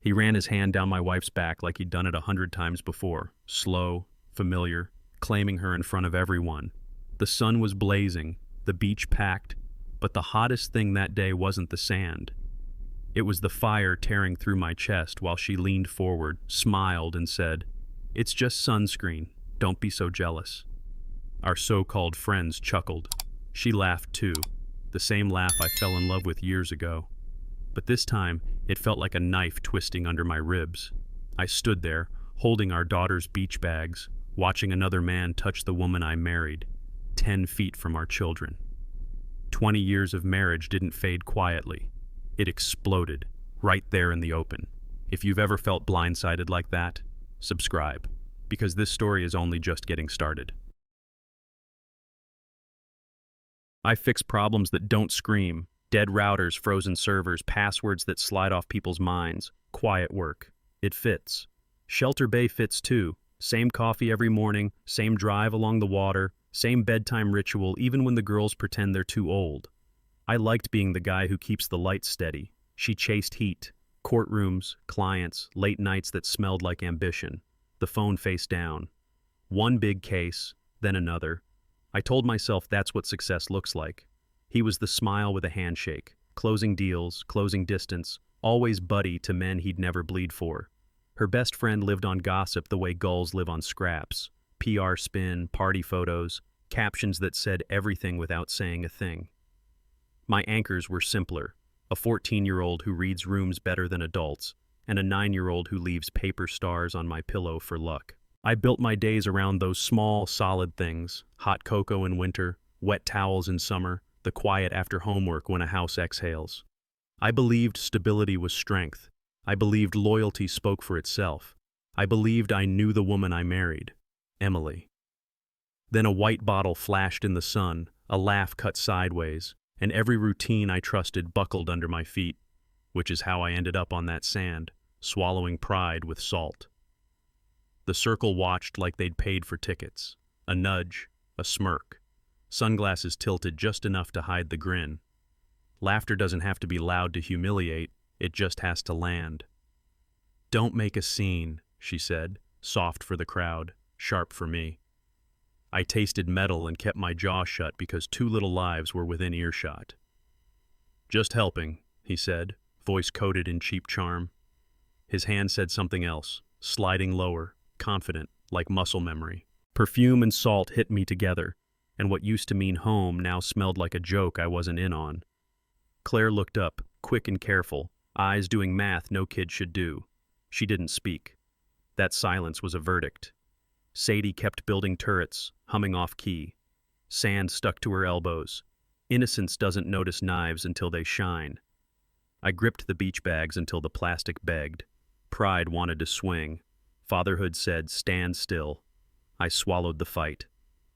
He ran his hand down my wife's back like he'd done it 100 times before, slow, familiar, claiming her in front of everyone. The sun was blazing, the beach packed, but the hottest thing that day wasn't the sand. It was the fire tearing through my chest while she leaned forward, smiled, and said, "It's just sunscreen. Don't be so jealous." Our so-called friends chuckled. She laughed too, the same laugh I fell in love with years ago. But this time, it felt like a knife twisting under my ribs. I stood there, holding our daughter's beach bags, watching another man touch the woman I married, 10 feet from our children. 20 years of marriage didn't fade quietly. It exploded, right there in the open. If you've ever felt blindsided like that, subscribe, because this story is only just getting started. I fix problems that don't scream. Dead routers, frozen servers, passwords that slide off people's minds. Quiet work. It fits. Shelter Bay fits too. Same coffee every morning, same drive along the water, same bedtime ritual even when the girls pretend they're too old. I liked being the guy who keeps the lights steady. She chased heat. Courtrooms, clients, late nights that smelled like ambition. The phone face down. One big case, then another. I told myself that's what success looks like. He was the smile with a handshake, closing deals, closing distance, always buddy to men he'd never bleed for. Her best friend lived on gossip the way gulls live on scraps. PR spin, party photos, captions that said everything without saying a thing. My anchors were simpler. A 14-year-old who reads rooms better than adults, and a 9-year-old who leaves paper stars on my pillow for luck. I built my days around those small, solid things. Hot cocoa in winter, wet towels in summer, the quiet after homework when a house exhales. I believed stability was strength. I believed loyalty spoke for itself. I believed I knew the woman I married, Emily. Then a white bottle flashed in the sun, a laugh cut sideways, and every routine I trusted buckled under my feet, which is how I ended up on that sand, swallowing pride with salt. The circle watched like they'd paid for tickets. A nudge, a smirk. Sunglasses tilted just enough to hide the grin. Laughter doesn't have to be loud to humiliate, it just has to land. "Don't make a scene," she said, soft for the crowd, sharp for me. I tasted metal and kept my jaw shut because 2 little lives were within earshot. "Just helping," he said, voice coated in cheap charm. His hand said something else, sliding lower, confident, like muscle memory. Perfume and salt hit me together, and what used to mean home now smelled like a joke I wasn't in on. Claire looked up, quick and careful, eyes doing math no kid should do. She didn't speak. That silence was a verdict. Sadie kept building turrets, humming off key. Sand stuck to her elbows. Innocence doesn't notice knives until they shine. I gripped the beach bags until the plastic begged. Pride wanted to swing. Fatherhood said, "Stand still." I swallowed the fight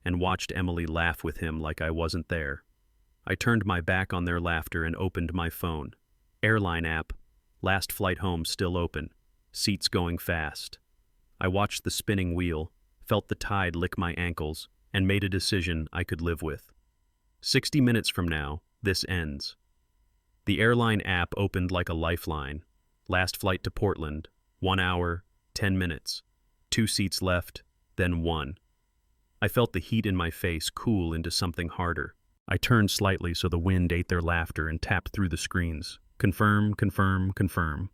and watched Emily laugh with him like I wasn't there. I turned my back on their laughter and opened my phone. Airline app. Last flight home still open. Seats going fast. I watched the spinning wheel, felt the tide lick my ankles, and made a decision I could live with. 60 minutes from now, this ends. The airline app opened like a lifeline. Last flight to Portland. 1 hour, 10 minutes. 2 seats left, then 1. I felt the heat in my face cool into something harder. I turned slightly so the wind ate their laughter and tapped through the screens. "Confirm, confirm, confirm."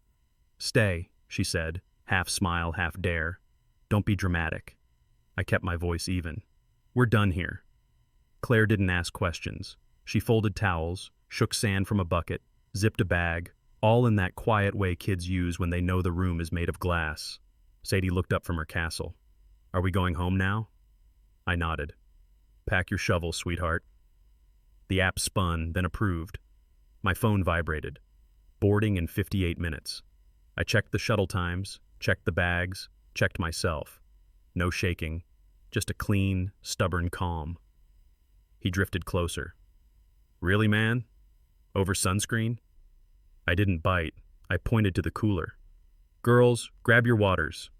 "Stay," she said, half smile, half dare. "Don't be dramatic." I kept my voice even. "We're done here." Claire didn't ask questions. She folded towels, shook sand from a bucket, zipped a bag, all in that quiet way kids use when they know the room is made of glass. Sadie looked up from her castle. "Are we going home now?" I nodded. "Pack your shovel, sweetheart." The app spun, then approved. My phone vibrated. Boarding in 58 minutes. I checked the shuttle times, checked the bags, checked myself. No shaking, just a clean, stubborn calm. He drifted closer. "Really, man? Over sunscreen?" I didn't bite. I pointed to the cooler. "Girls, grab your waters."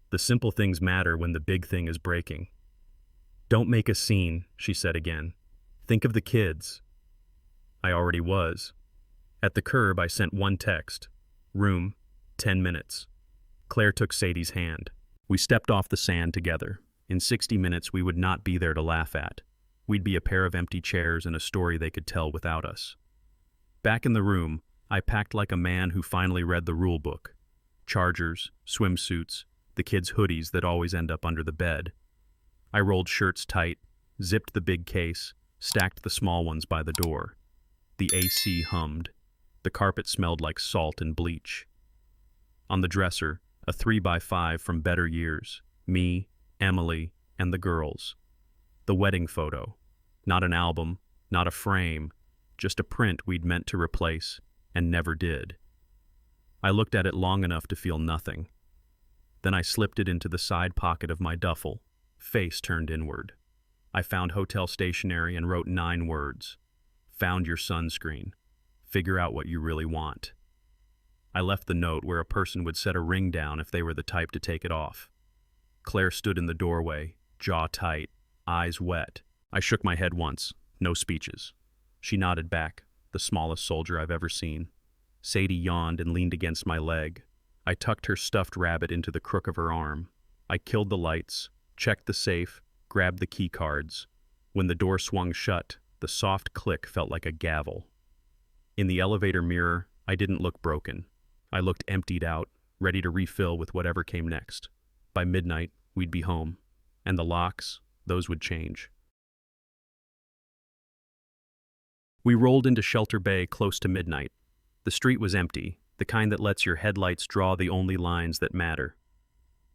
The simple things matter when the big thing is breaking. "Don't make a scene," she said again. "Think of the kids." I already was. At the curb, I sent one text. "Room, 10 minutes. Claire took Sadie's hand. We stepped off the sand together. In 60 minutes, we would not be there to laugh at. We'd be a pair of empty chairs and a story they could tell without us. Back in the room, I packed like a man who finally read the rule book. Chargers, swimsuits, the kids' hoodies that always end up under the bed. I rolled shirts tight, zipped the big case, stacked the small ones by the door. The AC hummed. The carpet smelled like salt and bleach. On the dresser, a 3x5 from better years. Me, Emily, and the girls. The wedding photo. Not an album, not a frame, just a print we'd meant to replace and never did. I looked at it long enough to feel nothing. Then I slipped it into the side pocket of my duffel, face turned inward. I found hotel stationery and wrote 9 words. Found your sunscreen. Figure out what you really want. I left the note where a person would set a ring down if they were the type to take it off. Claire stood in the doorway, jaw tight, eyes wet. I shook my head once, no speeches. She nodded back, the smallest soldier I've ever seen. Sadie yawned and leaned against my leg. I tucked her stuffed rabbit into the crook of her arm. I killed the lights, checked the safe, grabbed the key cards. When the door swung shut, the soft click felt like a gavel. In the elevator mirror, I didn't look broken. I looked emptied out, ready to refill with whatever came next. By midnight, we'd be home. And the locks, those would change. We rolled into Shelter Bay close to midnight. The street was empty, the kind that lets your headlights draw the only lines that matter.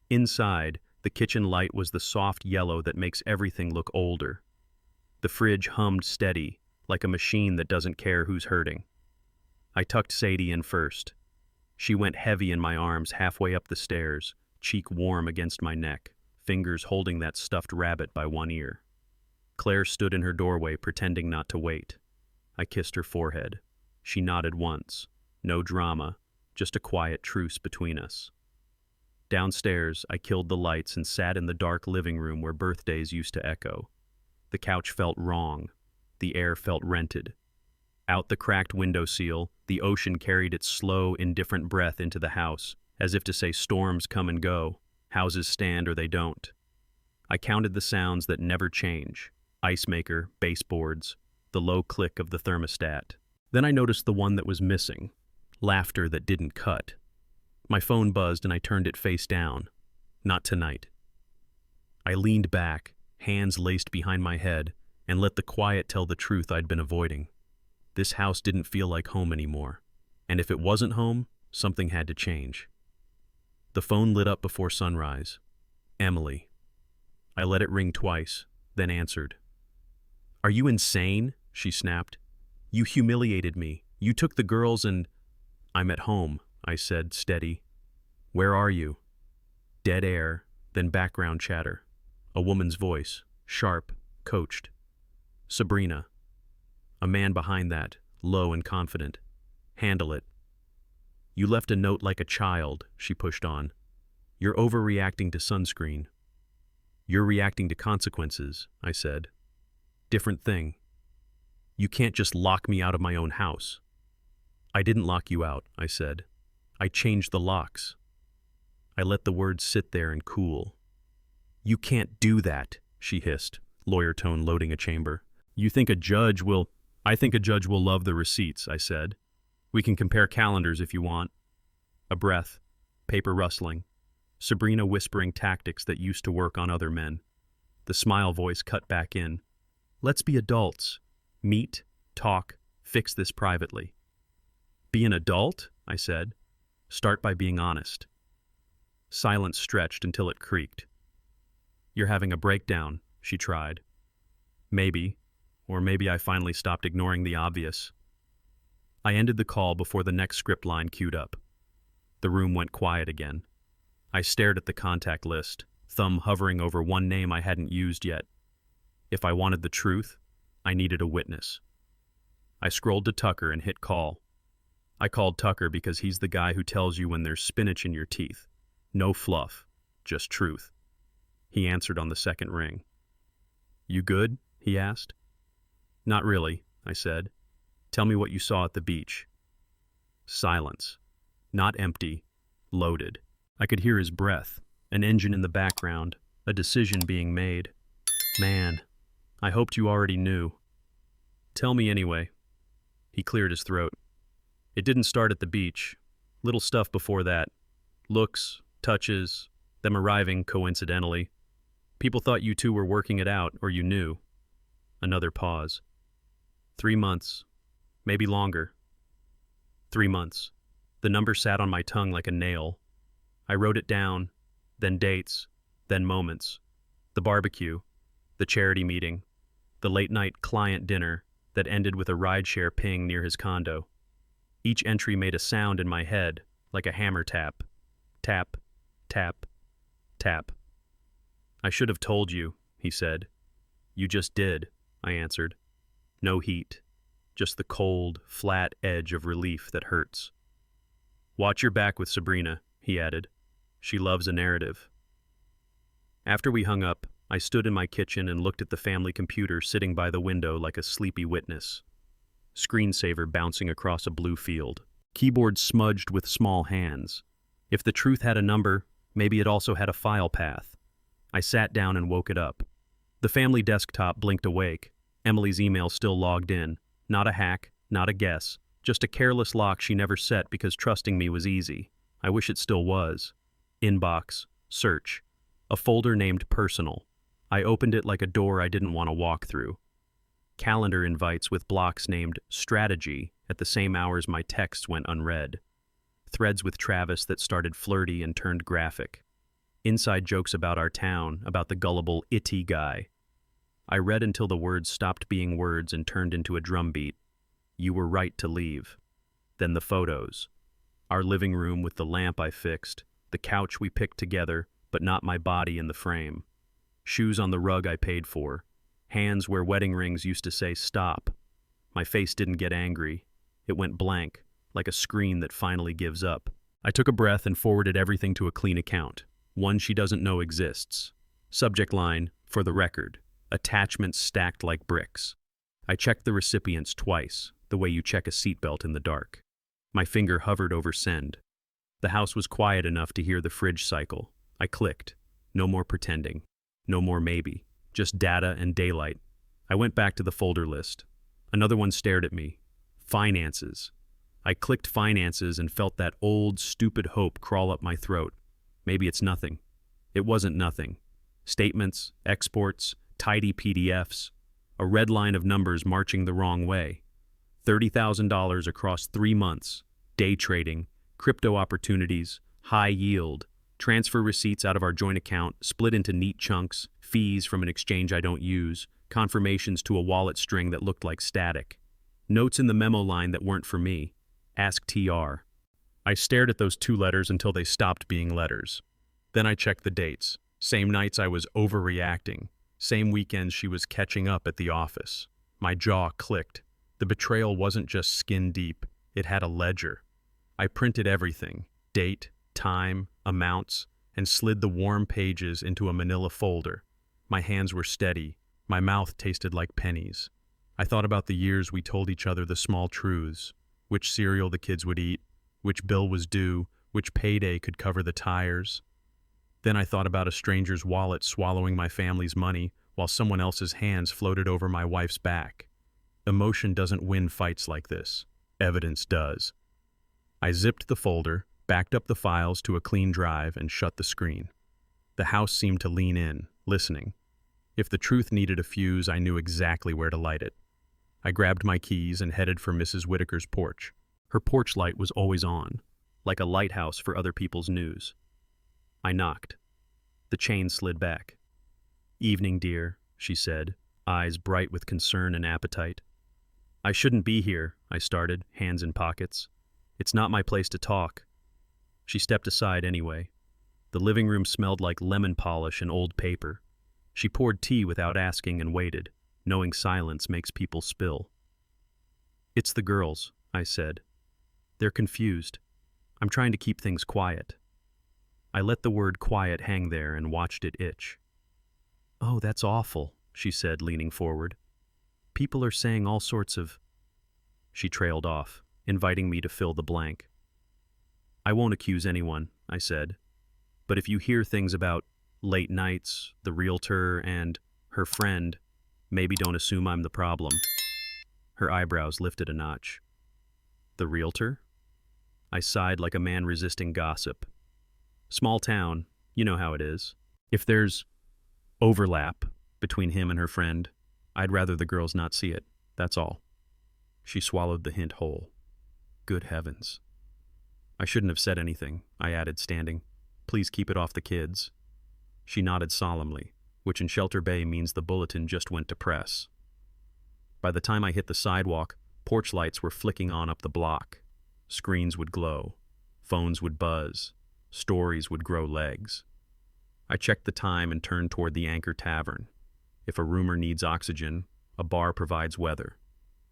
Inside, the kitchen light was the soft yellow that makes everything look older. The fridge hummed steady, like a machine that doesn't care who's hurting. I tucked Sadie in first. She went heavy in my arms halfway up the stairs, cheek warm against my neck, fingers holding that stuffed rabbit by one ear. Claire stood in her doorway, pretending not to wait. I kissed her forehead. She nodded once. No drama, just a quiet truce between us. Downstairs, I killed the lights and sat in the dark living room where birthdays used to echo. The couch felt wrong. The air felt rented. Out the cracked windowsill, the ocean carried its slow, indifferent breath into the house, as if to say storms come and go, houses stand or they don't. I counted the sounds that never change. Ice maker, baseboards, the low click of the thermostat. Then I noticed the one that was missing. Laughter that didn't cut. My phone buzzed and I turned it face down. Not tonight. I leaned back, hands laced behind my head, and let the quiet tell the truth I'd been avoiding. This house didn't feel like home anymore. And if it wasn't home, something had to change. The phone lit up before sunrise. Emily. I let it ring twice, then answered. "Are you insane?" she snapped. "You humiliated me. You took the girls and—" "I'm at home," I said, steady. "Where are you?" Dead air, then background chatter. A woman's voice, sharp, coached. "Sabrina." A man behind that, low and confident. "Handle it." "You left a note like a child," she pushed on. "You're overreacting to sunscreen." "You're reacting to consequences," I said. "Different thing." "You can't just lock me out of my own house." "I didn't lock you out," I said. "I changed the locks." I let the words sit there and cool. "You can't do that," she hissed, lawyer tone loading a chamber. "You think a judge will—" "I think a judge will love the receipts," I said. "We can compare calendars if you want." A breath, paper rustling, Sabrina whispering tactics that used to work on other men. The smile voice cut back in. "Let's be adults. Meet, talk, fix this privately." "Be an adult?" I said. "Start by being honest." Silence stretched until it creaked. "You're having a breakdown," she tried. Maybe, or maybe I finally stopped ignoring the obvious. I ended the call before the next script line queued up. The room went quiet again. I stared at the contact list, thumb hovering over one name I hadn't used yet. If I wanted the truth, I needed a witness. I scrolled to Tucker and hit call. I called Tucker because he's the guy who tells you when there's spinach in your teeth. No fluff, just truth. He answered on the second ring. "You good?" he asked. "Not really," I said. "Tell me what you saw at the beach." Silence. Not empty, loaded. I could hear his breath, an engine in the background, a decision being made. Man, I hoped you already knew. Tell me anyway. He cleared his throat. It didn't start at the beach. Little stuff before that. Looks, touches, them arriving coincidentally. People thought you two were working it out, or you knew. Another pause. 3 months. Maybe longer. 3 months. The number sat on my tongue like a nail. I wrote it down, then dates, then moments. The barbecue, the charity meeting, the late-night client dinner that ended with a rideshare ping near his condo. Each entry made a sound in my head, like a hammer tap. Tap, tap, tap. I should have told you, he said. You just did, I answered. No heat, just the cold, flat edge of relief that hurts. Watch your back with Sabrina, he added. She loves a narrative. After we hung up, I stood in my kitchen and looked at the family computer sitting by the window like a sleepy witness. Screensaver bouncing across a blue field. Keyboard smudged with small hands. If the truth had a number, maybe it also had a file path. I sat down and woke it up. The family desktop blinked awake. Emily's email still logged in. Not a hack, not a guess, just a careless lock she never set because trusting me was easy. I wish it still was. Inbox, search. A folder named Personal. I opened it like a door I didn't want to walk through. Calendar invites with blocks named Strategy at the same hours my texts went unread. Threads with Travis that started flirty and turned graphic. Inside jokes about our town, about the gullible itty guy. I read until the words stopped being words and turned into a drumbeat. You were right to leave. Then the photos. Our living room with the lamp I fixed, the couch we picked together, but not my body in the frame. Shoes on the rug I paid for. Hands where wedding rings used to say stop. My face didn't get angry. It went blank, like a screen that finally gives up. I took a breath and forwarded everything to a clean account. One she doesn't know exists. Subject line, for the record. Attachments stacked like bricks. I checked the recipients twice, the way you check a seatbelt in the dark. My finger hovered over send. The house was quiet enough to hear the fridge cycle. I clicked. No more pretending. No more maybe. Just data and daylight. I went back to the folder list. Another one stared at me. Finances. I clicked finances and felt that old, stupid hope crawl up my throat. Maybe it's nothing. It wasn't nothing. Statements, exports, tidy PDFs. A red line of numbers marching the wrong way. $30,000 across 3 months. Day trading, crypto opportunities, high yield. Transfer receipts out of our joint account, split into neat chunks, fees from an exchange I don't use, confirmations to a wallet string that looked like static. Notes in the memo line that weren't for me. Ask TR. I stared at those 2 letters until they stopped being letters. Then I checked the dates. Same nights I was overreacting. Same weekends she was catching up at the office. My jaw clicked. The betrayal wasn't just skin deep. It had a ledger. I printed everything. Date, time, amounts, and slid the warm pages into a manila folder. My hands were steady. My mouth tasted like pennies. I thought about the years we told each other the small truths. Which cereal the kids would eat, which bill was due, which payday could cover the tires. Then I thought about a stranger's wallet swallowing my family's money while someone else's hands floated over my wife's back. Emotion doesn't win fights like this. Evidence does. I zipped the folder, backed up the files to a clean drive, and shut the screen. The house seemed to lean in, listening. If the truth needed a fuse, I knew exactly where to light it. I grabbed my keys and headed for Mrs. Whitaker's porch. Her porch light was always on, like a lighthouse for other people's news. I knocked. The chain slid back. "Evening, dear," she said, eyes bright with concern and appetite. "I shouldn't be here," I started, hands in pockets. "It's not my place to talk." She stepped aside anyway. The living room smelled like lemon polish and old paper. She poured tea without asking and waited, knowing silence makes people spill. "It's the girls," I said. "They're confused. I'm trying to keep things quiet." I let the word quiet hang there and watched it itch. "Oh, that's awful," she said, leaning forward. "People are saying all sorts of—" She trailed off, inviting me to fill the blank. "I won't accuse anyone," I said. But if you hear things about late nights, the realtor, and her friend, maybe don't assume I'm the problem. Her eyebrows lifted a notch. The realtor? I sighed like a man resisting gossip. Small town, you know how it is. If there's overlap between him and her friend, I'd rather the girls not see it, that's all. She swallowed the hint whole. Good heavens. I shouldn't have said anything, I added, standing. Please keep it off the kids. She nodded solemnly, which in Shelter Bay means the bulletin just went to press. By the time I hit the sidewalk, porch lights were flicking on up the block. Screens would glow. Phones would buzz. Stories would grow legs. I checked the time and turned toward the Anchor Tavern. If a rumor needs oxygen, a bar provides weather.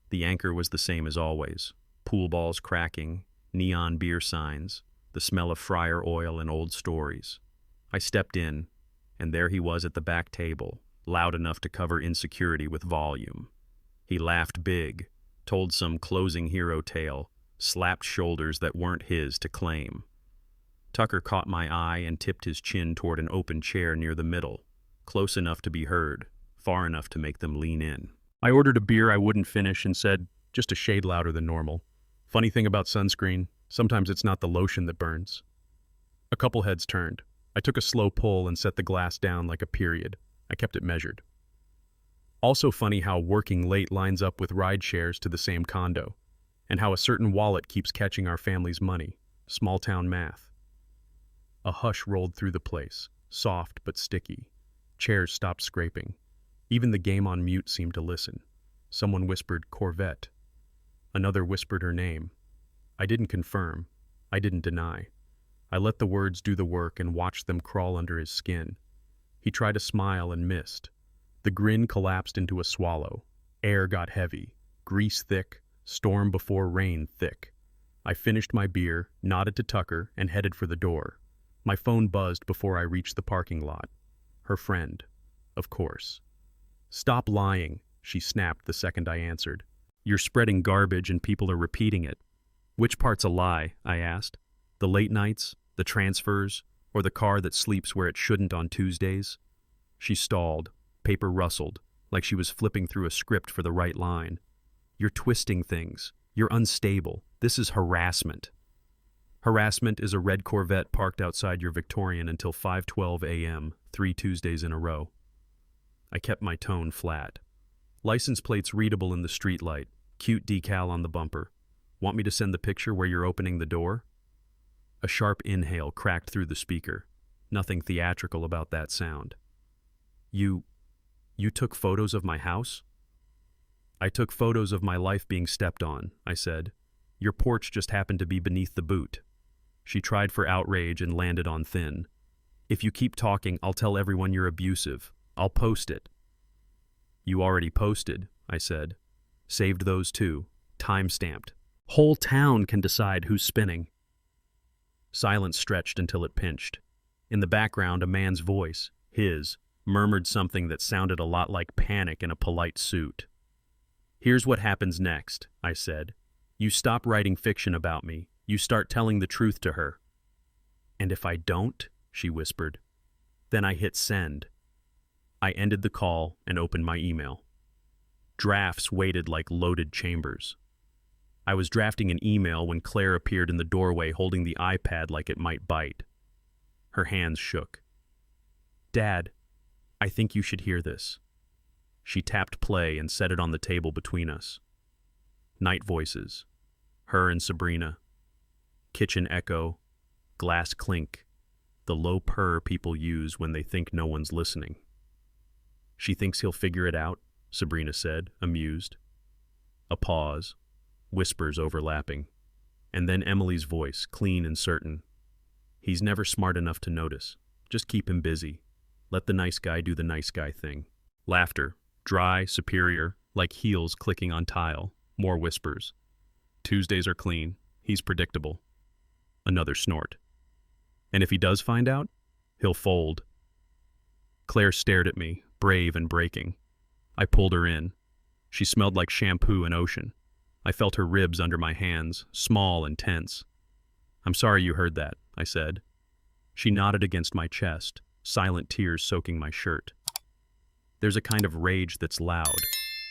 The Anchor was the same as always. Pool balls cracking, neon beer signs, the smell of fryer oil and old stories. I stepped in, and there he was at the back table, loud enough to cover insecurity with volume. He laughed big, told some closing hero tale, slapped shoulders that weren't his to claim. Tucker caught my eye and tipped his chin toward an open chair near the middle, close enough to be heard, far enough to make them lean in. I ordered a beer I wouldn't finish and said, just a shade louder than normal. Funny thing about sunscreen, sometimes it's not the lotion that burns. A couple heads turned. I took a slow pull and set the glass down like a period. I kept it measured. Also funny how working late lines up with ride shares to the same condo, and how a certain wallet keeps catching our family's money. Small town math. A hush rolled through the place, soft but sticky. Chairs stopped scraping. Even the game on mute seemed to listen. Someone whispered Corvette. Another whispered her name. I didn't confirm. I didn't deny. I let the words do the work and watched them crawl under his skin. He tried to smile and missed. The grin collapsed into a swallow. Air got heavy. Grease thick. Storm before rain thick. I finished my beer, nodded to Tucker, and headed for the door. My phone buzzed before I reached the parking lot. Her friend. Of course. Stop lying, she snapped the second I answered. You're spreading garbage and people are repeating it. Which part's a lie? I asked. The late nights, the transfers, or the car that sleeps where it shouldn't on Tuesdays? She stalled. Paper rustled, like she was flipping through a script for the right line. You're twisting things. You're unstable. This is harassment. Harassment is a red Corvette parked outside your Victorian until 5:12 a.m., 3 Tuesdays in a row. I kept my tone flat. License plates readable in the streetlight. Cute decal on the bumper. Want me to send the picture where you're opening the door? A sharp inhale cracked through the speaker. Nothing theatrical about that sound. You took photos of my house? I took photos of my life being stepped on, I said. Your porch just happened to be beneath the boot. She tried for outrage and landed on thin. If you keep talking, I'll tell everyone you're abusive. I'll post it. You already posted, I said. Saved those too. Time-stamped. Whole town can decide who's spinning. Silence stretched until it pinched. In the background, a man's voice, his, murmured something that sounded a lot like panic in a polite suit. Here's what happens next, I said. You stop writing fiction about me. You start telling the truth to her. And if I don't, she whispered. Then I hit send. I ended the call and opened my email. Drafts waited like loaded chambers. I was drafting an email when Claire appeared in the doorway holding the iPad like it might bite. Her hands shook. Dad, I think you should hear this. She tapped play and set it on the table between us. Night voices. Her and Sabrina. Kitchen echo. Glass clink. The low purr people use when they think no one's listening. She thinks he'll figure it out, Sabrina said, amused. A pause. Whispers overlapping. And then Emily's voice, clean and certain. He's never smart enough to notice. Just keep him busy. Let the nice guy do the nice guy thing. Laughter. Dry, superior, like heels clicking on tile. More whispers. Tuesdays are clean. He's predictable. Another snort. And if he does find out, he'll fold. Claire stared at me, brave and breaking. I pulled her in. She smelled like shampoo and ocean. I felt her ribs under my hands, small and tense. I'm sorry you heard that, I said. She nodded against my chest, silent tears soaking my shirt. There's a kind of rage that's loud.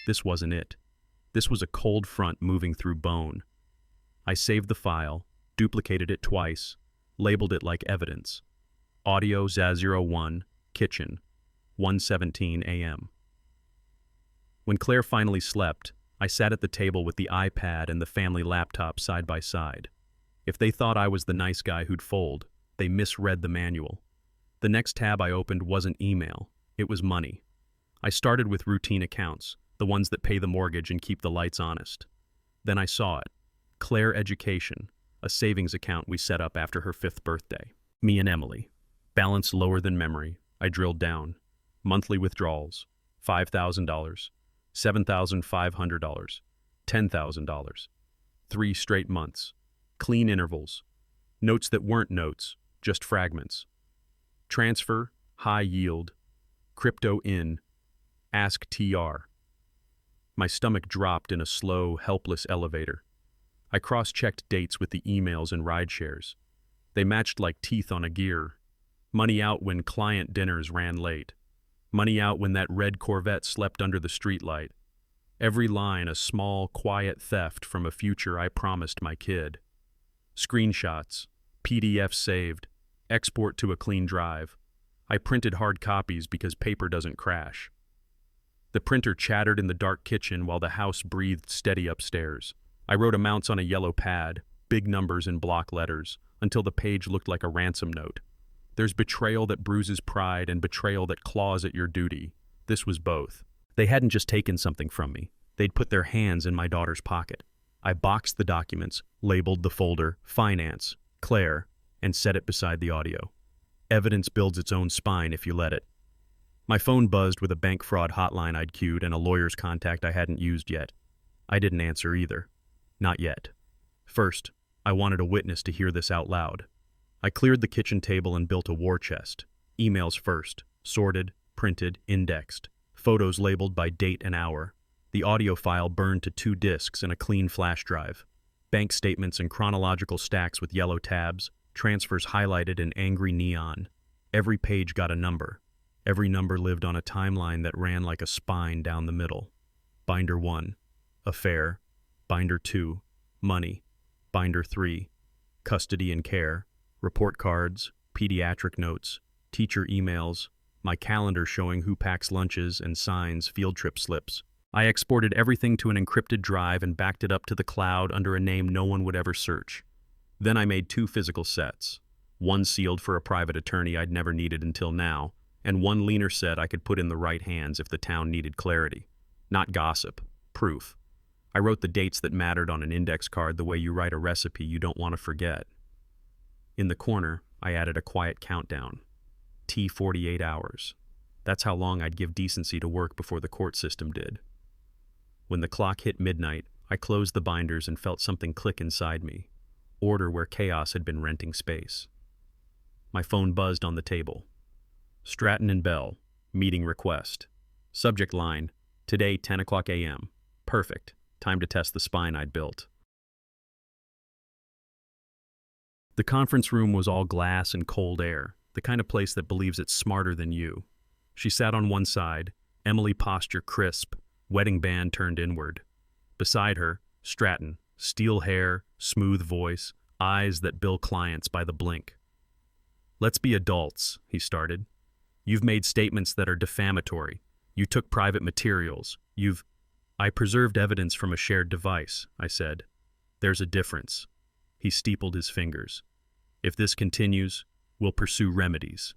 This wasn't it. This was a cold front moving through bone. I saved the file, duplicated it twice, labeled it like evidence. Audio ZA01, kitchen, 1:17 a.m. When Claire finally slept, I sat at the table with the iPad and the family laptop side by side. If they thought I was the nice guy who'd fold, they misread the manual. The next tab I opened wasn't email, it was money. I started with routine accounts, the ones that pay the mortgage and keep the lights honest. Then I saw it. Claire Education, a savings account we set up after her 5th birthday. Me and Emily. Balance lower than memory. I drilled down. Monthly withdrawals. $5,000. $7,500. $10,000. 3 straight months. Clean intervals. Notes that weren't notes, just fragments. Transfer, high yield. Crypto in. Ask TR. My stomach dropped in a slow, helpless elevator. I cross-checked dates with the emails and rideshares. They matched like teeth on a gear. Money out when client dinners ran late. Money out when that red Corvette slept under the streetlight. Every line a small, quiet theft from a future I promised my kid. Screenshots, PDF saved, export to a clean drive. I printed hard copies because paper doesn't crash. The printer chattered in the dark kitchen while the house breathed steady upstairs. I wrote amounts on a yellow pad, big numbers in block letters, until the page looked like a ransom note. There's betrayal that bruises pride and betrayal that claws at your duty. This was both. They hadn't just taken something from me. They'd put their hands in my daughter's pocket. I boxed the documents, labeled the folder, Finance, Claire, and set it beside the audio. Evidence builds its own spine if you let it. My phone buzzed with a bank fraud hotline I'd queued and a lawyer's contact I hadn't used yet. I didn't answer either. Not yet. First, I wanted a witness to hear this out loud. I cleared the kitchen table and built a war chest. Emails first, sorted, printed, indexed. Photos labeled by date and hour. The audio file burned to 2 disks and a clean flash drive. Bank statements in chronological stacks with yellow tabs, transfers highlighted in angry neon. Every page got a number. Every number lived on a timeline that ran like a spine down the middle. Binder 1, affair. Binder 2, money. Binder 3, custody and care. Report cards, pediatric notes, teacher emails, my calendar showing who packs lunches and signs field trip slips. I exported everything to an encrypted drive and backed it up to the cloud under a name no one would ever search. Then I made 2 physical sets. One sealed for a private attorney I'd never needed until now, and one leaner set I could put in the right hands if the town needed clarity. Not gossip, proof. I wrote the dates that mattered on an index card the way you write a recipe you don't want to forget. In the corner, I added a quiet countdown. T 48 hours. That's how long I'd give decency to work before the court system did. When the clock hit midnight, I closed the binders and felt something click inside me. Order where chaos had been renting space. My phone buzzed on the table. Stratton and Bell, meeting request. Subject line, today 10 o'clock a.m. Perfect. Time to test the spine I'd built. The conference room was all glass and cold air, the kind of place that believes it's smarter than you. She sat on one side, Emily posture crisp, wedding band turned inward. Beside her, Stratton, steel hair, smooth voice, eyes that bill clients by the blink. Let's be adults, he started. You've made statements that are defamatory. You took private materials. I preserved evidence from a shared device, I said. There's a difference. He steepled his fingers. If this continues, we'll pursue remedies.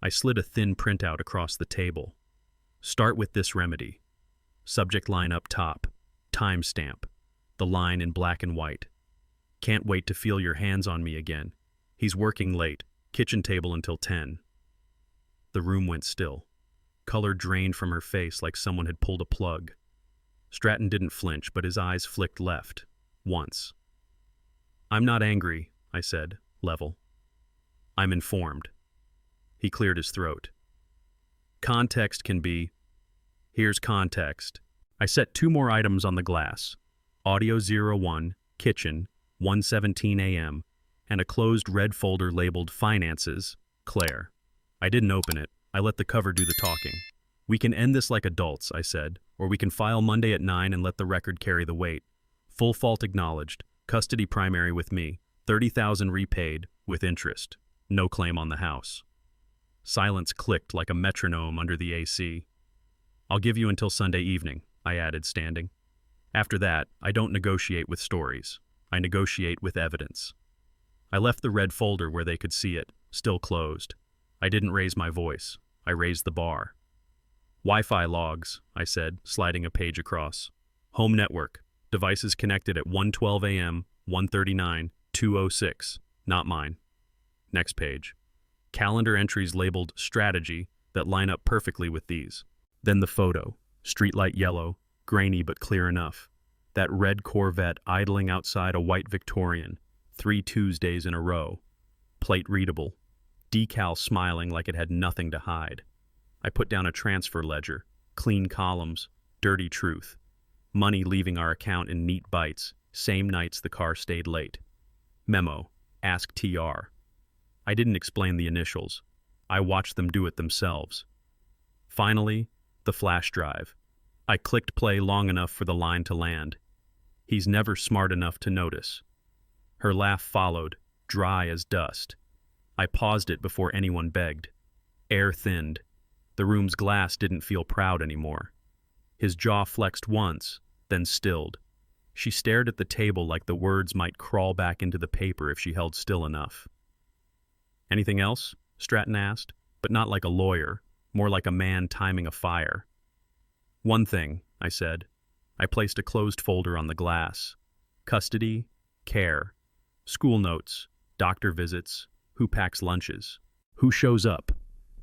I slid a thin printout across the table. Start with this remedy. Subject line up top. Timestamp. The line in black and white. Can't wait to feel your hands on me again. He's working late. Kitchen table until 10. The room went still. Color drained from her face like someone had pulled a plug. Stratton didn't flinch, but his eyes flicked left. Once. I'm not angry, I said, level. I'm informed. He cleared his throat. Context can be... Here's context. I set 2 more items on the glass. Audio 01, kitchen, 1:17 a.m., and a closed red folder labeled Finances, Claire. I didn't open it. I let the cover do the talking. We can end this like adults, I said, or we can file Monday at 9 and let the record carry the weight. Full fault acknowledged. Custody primary with me. 30,000 repaid, with interest. No claim on the house. Silence clicked like a metronome under the AC. I'll give you until Sunday evening, I added, standing. After that, I don't negotiate with stories. I negotiate with evidence. I left the red folder where they could see it, still closed. I didn't raise my voice. I raised the bar. Wi-Fi logs, I said, sliding a page across. Home network. Devices connected at 1:12 a.m., 1:39, 2:06. Not mine. Next page. Calendar entries labeled strategy that line up perfectly with these. Then the photo. Streetlight yellow, grainy but clear enough. That red Corvette idling outside a white Victorian. 3 Tuesdays in a row. Plate readable. Decal smiling like it had nothing to hide. I put down a transfer ledger. Clean columns. Dirty truth. Money leaving our account in neat bites. Same nights the car stayed late. Memo. Ask TR. I didn't explain the initials. I watched them do it themselves. Finally, the flash drive. I clicked play long enough for the line to land. He's never smart enough to notice. Her laugh followed, dry as dust. I paused it before anyone begged. Air thinned. The room's glass didn't feel proud anymore. His jaw flexed once, then stilled. She stared at the table like the words might crawl back into the paper if she held still enough. Anything else? Stratton asked, but not like a lawyer, more like a man timing a fire. One thing, I said. I placed a closed folder on the glass. Custody, care, school notes, doctor visits, who packs lunches, who shows up.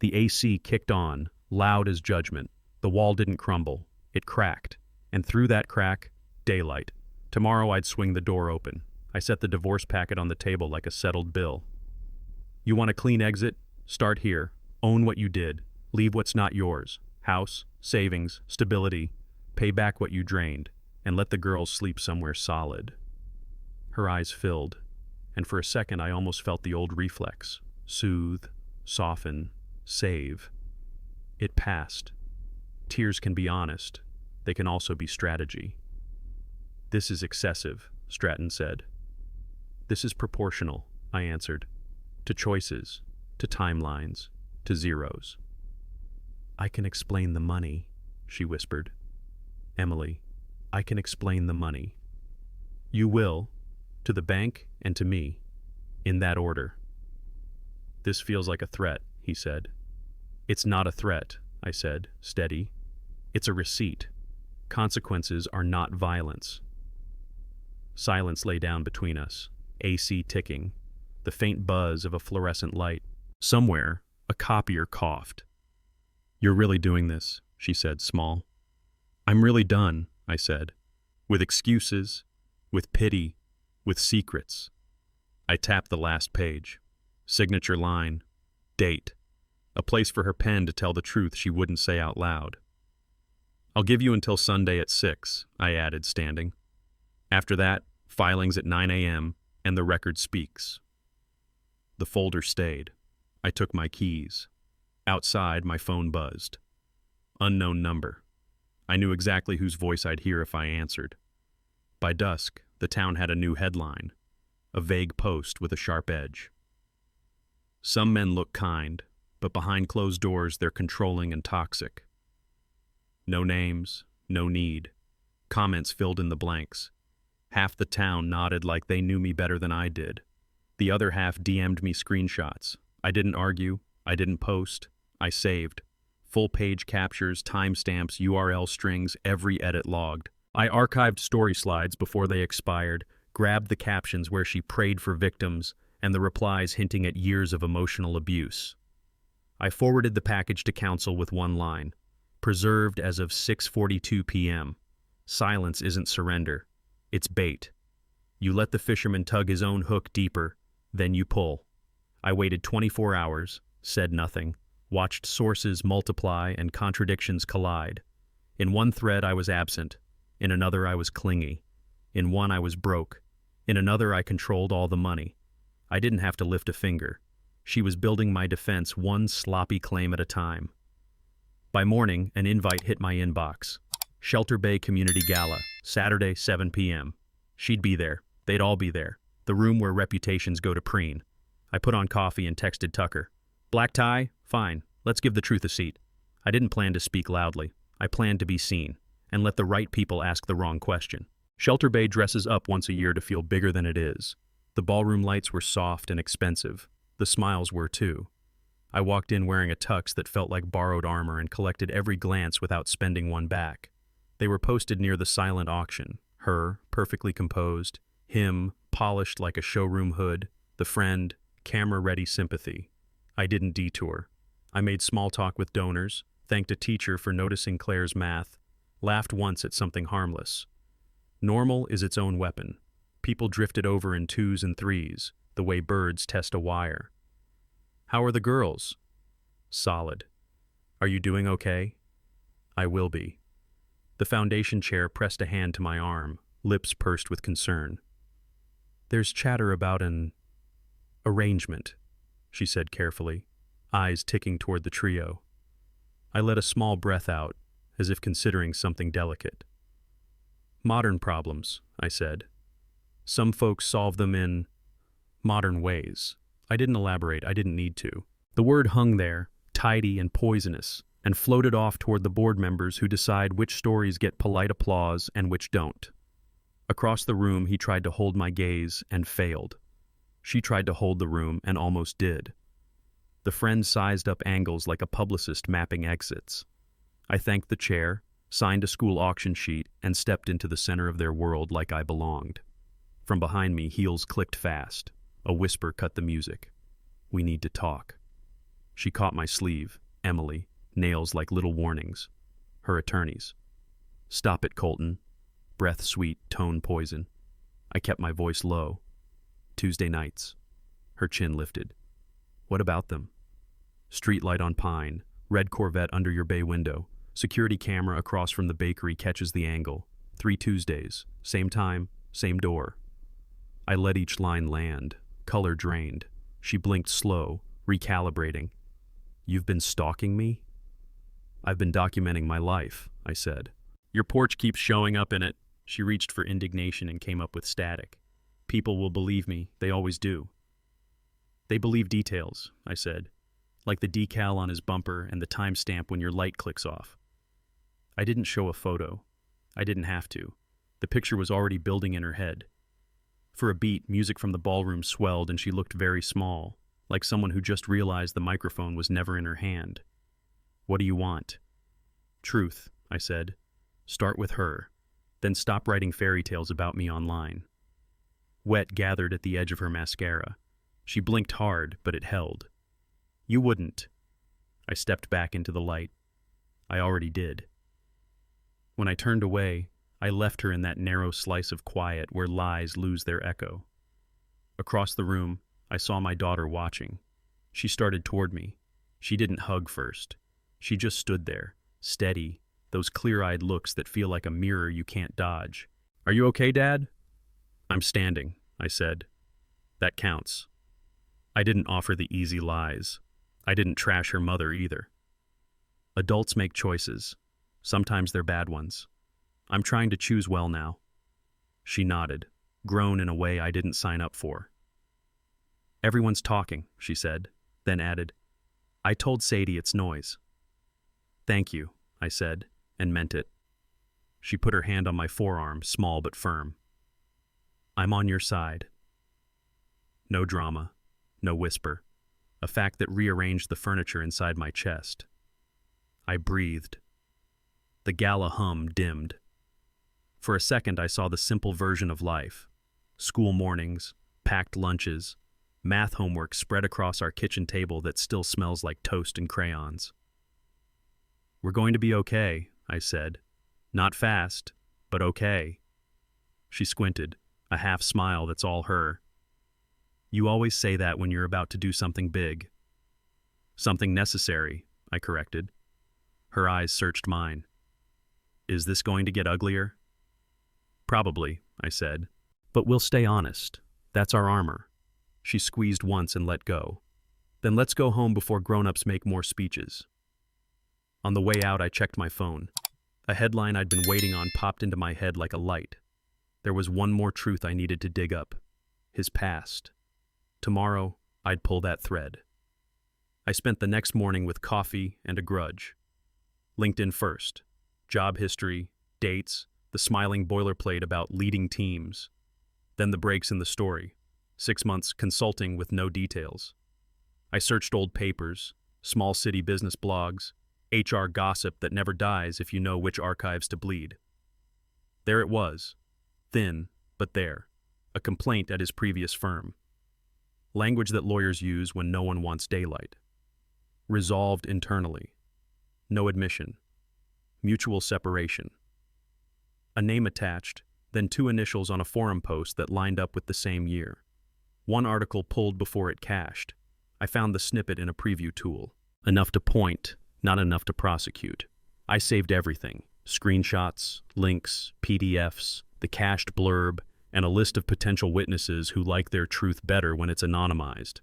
The AC kicked on, loud as judgment. The wall didn't crumble. It cracked. And through that crack, daylight. Tomorrow I'd swing the door open. I set the divorce packet on the table like a settled bill. You want a clean exit? Start here. Own what you did. Leave what's not yours. House, savings, stability. Pay back what you drained. And let the girls sleep somewhere solid. Her eyes filled. And for a second I almost felt the old reflex. Soothe, soften, save. It passed. Tears can be honest. They can also be strategy. This is excessive, Stratton said. This is proportional, I answered. To choices, to timelines, to zeros. I can explain the money, she whispered. Emily, I can explain the money. You will, to the bank and to me, in that order. This feels like a threat, he said. It's not a threat, I said, steady. It's a receipt. Consequences are not violence. Silence lay down between us, AC ticking, the faint buzz of a fluorescent light. Somewhere, a copier coughed. You're really doing this, she said, small. I'm really done, I said, with excuses, with pity, with secrets. I tapped the last page. Signature line, date, a place for her pen to tell the truth she wouldn't say out loud. I'll give you until Sunday at 6, I added, standing. After that, filings at 9 a.m., and the record speaks. The folder stayed. I took my keys. Outside, my phone buzzed. Unknown number. I knew exactly whose voice I'd hear if I answered. By dusk, the town had a new headline, a vague post with a sharp edge. Some men look kind, but behind closed doors they're controlling and toxic. No names, no need. Comments filled in the blanks. Half the town nodded like they knew me better than I did. The other half DM'd me screenshots. I didn't argue. I didn't post. I saved. Full-page captures, timestamps, URL strings, every edit logged. I archived story slides before they expired, grabbed the captions where she prayed for victims, and the replies hinting at years of emotional abuse. I forwarded the package to counsel with one line. Preserved as of 6:42 p.m. Silence isn't surrender. It's bait. You let the fisherman tug his own hook deeper, then you pull. I waited 24 hours, said nothing, watched sources multiply and contradictions collide. In one thread I was absent, in another I was clingy, in one I was broke, in another I controlled all the money. I didn't have to lift a finger. She was building my defense one sloppy claim at a time. By morning, an invite hit my inbox. Shelter Bay Community Gala, Saturday, 7 p.m. She'd be there. They'd all be there. The room where reputations go to preen. I put on coffee and texted Tucker. Black tie? Fine. Let's give the truth a seat. I didn't plan to speak loudly. I planned to be seen, and let the right people ask the wrong question. Shelter Bay dresses up once a year to feel bigger than it is. The ballroom lights were soft and expensive. The smiles were too. I walked in wearing a tux that felt like borrowed armor and collected every glance without spending one back. They were posted near the silent auction. Her, perfectly composed. Him, polished like a showroom hood. The friend, camera-ready sympathy. I didn't detour. I made small talk with donors, thanked a teacher for noticing Claire's math, laughed once at something harmless. Normal is its own weapon. People drifted over in 2s and 3s, the way birds test a wire. How are the girls? Solid. Are you doing okay? I will be. The foundation chair pressed a hand to my arm, lips pursed with concern. There's chatter about an arrangement, she said carefully, eyes ticking toward the trio. I let a small breath out, as if considering something delicate. Modern problems, I said. Some folks solve them in modern ways. I didn't elaborate, I didn't need to. The word hung there, tidy and poisonous, and floated off toward the board members who decide which stories get polite applause and which don't. Across the room, he tried to hold my gaze and failed. She tried to hold the room and almost did. The friend sized up angles like a publicist mapping exits. I thanked the chair, signed a school auction sheet, and stepped into the center of their world like I belonged. From behind me, heels clicked fast. A whisper cut the music. We need to talk. She caught my sleeve, Emily, nails like little warnings. Her attorneys. Stop it, Colton. Breath sweet, tone poison. I kept my voice low. Tuesday nights. Her chin lifted. What about them? Street light on Pine, red Corvette under your bay window. Security camera across from the bakery catches the angle. 3 Tuesdays, same time, same door. I let each line land, color drained. She blinked slow, recalibrating. You've been stalking me? I've been documenting my life, I said. Your porch keeps showing up in it. She reached for indignation and came up with static. People will believe me, they always do. They believe details, I said, like the decal on his bumper and the timestamp when your light clicks off. I didn't show a photo. I didn't have to. The picture was already building in her head. For a beat, music from the ballroom swelled and she looked very small, like someone who just realized the microphone was never in her hand. What do you want? Truth, I said. Start with her. Then stop writing fairy tales about me online. Wet gathered at the edge of her mascara. She blinked hard, but it held. You wouldn't. I stepped back into the light. I already did. When I turned away, I left her in that narrow slice of quiet where lies lose their echo. Across the room, I saw my daughter watching. She started toward me. She didn't hug first. She just stood there, steady, those clear-eyed looks that feel like a mirror you can't dodge. Are you okay, Dad? I'm standing, I said. That counts. I didn't offer the easy lies. I didn't trash her mother either. Adults make choices. Sometimes they're bad ones. I'm trying to choose well now. She nodded, grown in a way I didn't sign up for. Everyone's talking, she said, then added, I told Sadie it's noise. Thank you, I said, and meant it. She put her hand on my forearm, small but firm. I'm on your side. No drama, no whisper, a fact that rearranged the furniture inside my chest. I breathed. The gala hum dimmed. For a second I saw the simple version of life. School mornings, packed lunches, math homework spread across our kitchen table that still smells like toast and crayons. We're going to be okay, I said. Not fast, but okay. She squinted, a half smile that's all her. You always say that when you're about to do something big. Something necessary, I corrected. Her eyes searched mine. Is this going to get uglier? Probably, I said. But we'll stay honest. That's our armor. She squeezed once and let go. Then let's go home before grown-ups make more speeches. On the way out, I checked my phone. A headline I'd been waiting on popped into my head like a light. There was one more truth I needed to dig up. His past. Tomorrow, I'd pull that thread. I spent the next morning with coffee and a grudge. LinkedIn first. Job history, dates, the smiling boilerplate about leading teams. Then the breaks in the story. 6 months consulting with no details. I searched old papers, small city business blogs, HR gossip that never dies if you know which archives to bleed. There it was. Thin, but there. A complaint at his previous firm. Language that lawyers use when no one wants daylight. Resolved internally. No admission. Mutual separation. A name attached, then 2 initials on a forum post that lined up with the same year. One article pulled before it cached. I found the snippet in a preview tool. Enough to point, not enough to prosecute. I saved everything. Screenshots, links, PDFs, the cached blurb, and a list of potential witnesses who like their truth better when it's anonymized.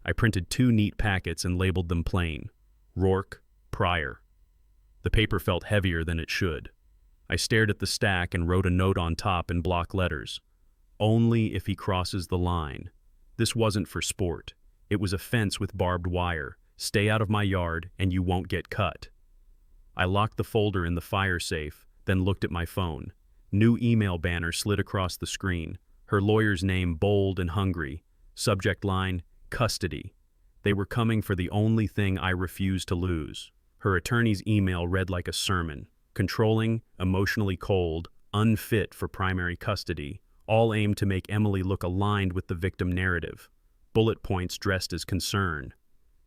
I printed 2 neat packets and labeled them plain. Rourke, Pryor. The paper felt heavier than it should. I stared at the stack and wrote a note on top in block letters. Only if he crosses the line. This wasn't for sport. It was a fence with barbed wire. Stay out of my yard and you won't get cut. I locked the folder in the fire safe, then looked at my phone. New email banner slid across the screen. Her lawyer's name bold and hungry. Subject line, custody. They were coming for the only thing I refused to lose. Her attorney's email read like a sermon. Controlling, emotionally cold, unfit for primary custody, all aimed to make Emily look aligned with the victim narrative. Bullet points dressed as concern.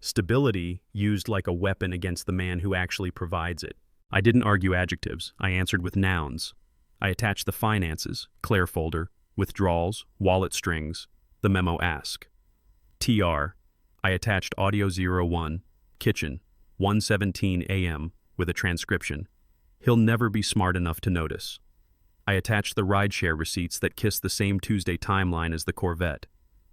Stability used like a weapon against the man who actually provides it. I didn't argue adjectives. I answered with nouns. I attached the finances, Claire folder, withdrawals, wallet strings, the memo ask. TR. I attached audio 01, kitchen, 1:17 a.m. with a transcription. He'll never be smart enough to notice. I attached the rideshare receipts that kissed the same Tuesday timeline as the Corvette.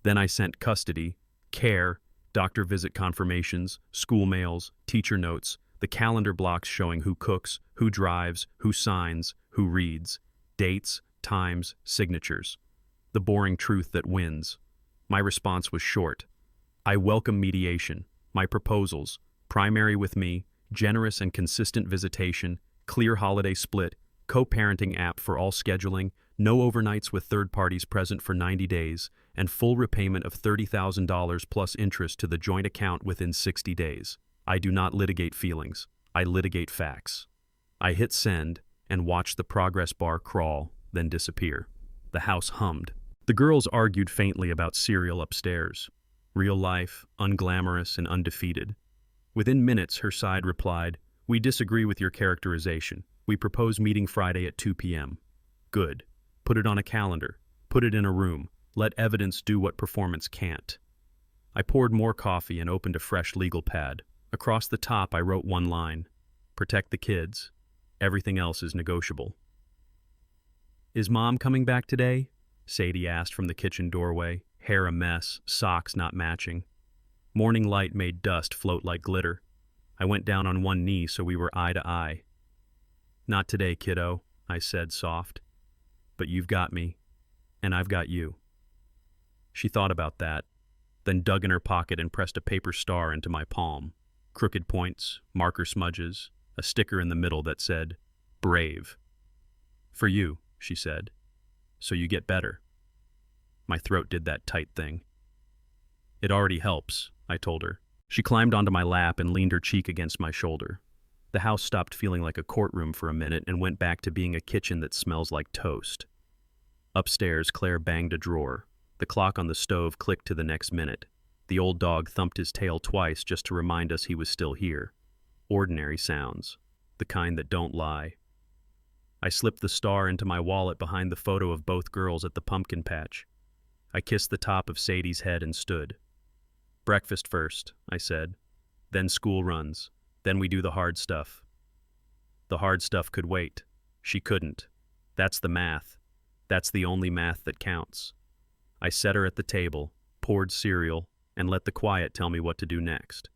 Then I sent custody, care, doctor visit confirmations, school mails, teacher notes, the calendar blocks showing who cooks, who drives, who signs, who reads, dates, times, signatures. The boring truth that wins. My response was short. I welcome mediation. My proposals, primary with me, generous and consistent visitation, clear holiday split, co-parenting app for all scheduling, no overnights with third parties present for 90 days, and full repayment of $30,000 plus interest to the joint account within 60 days. I do not litigate feelings. I litigate facts. I hit send and watched the progress bar crawl, then disappear. The house hummed. The girls argued faintly about cereal upstairs. Real life, unglamorous, and undefeated. Within minutes, her side replied, "We disagree with your characterization. We propose meeting Friday at 2 p.m. Good. Put it on a calendar. Put it in a room. Let evidence do what performance can't." I poured more coffee and opened a fresh legal pad. Across the top, I wrote one line. Protect the kids. Everything else is negotiable. "Is Mom coming back today?" Sadie asked from the kitchen doorway, hair a mess, socks not matching. Morning light made dust float like glitter. I went down on one knee so we were eye to eye. "Not today, kiddo," I said, soft. "But you've got me, and I've got you." She thought about that, then dug in her pocket and pressed a paper star into my palm. Crooked points, marker smudges, a sticker in the middle that said, "Brave." "For you," she said, "so you get better." My throat did that tight thing. "It already helps," I told her. She climbed onto my lap and leaned her cheek against my shoulder. The house stopped feeling like a courtroom for a minute and went back to being a kitchen that smells like toast. Upstairs, Claire banged a drawer. The clock on the stove clicked to the next minute. The old dog thumped his tail twice just to remind us he was still here. Ordinary sounds, the kind that don't lie. I slipped the star into my wallet behind the photo of both girls at the pumpkin patch. I kissed the top of Sadie's head and stood. "Breakfast first," I said. "Then school runs. Then we do the hard stuff." The hard stuff could wait. She couldn't. That's the math. That's the only math that counts. I set her at the table, poured cereal, and let the quiet tell me what to do next.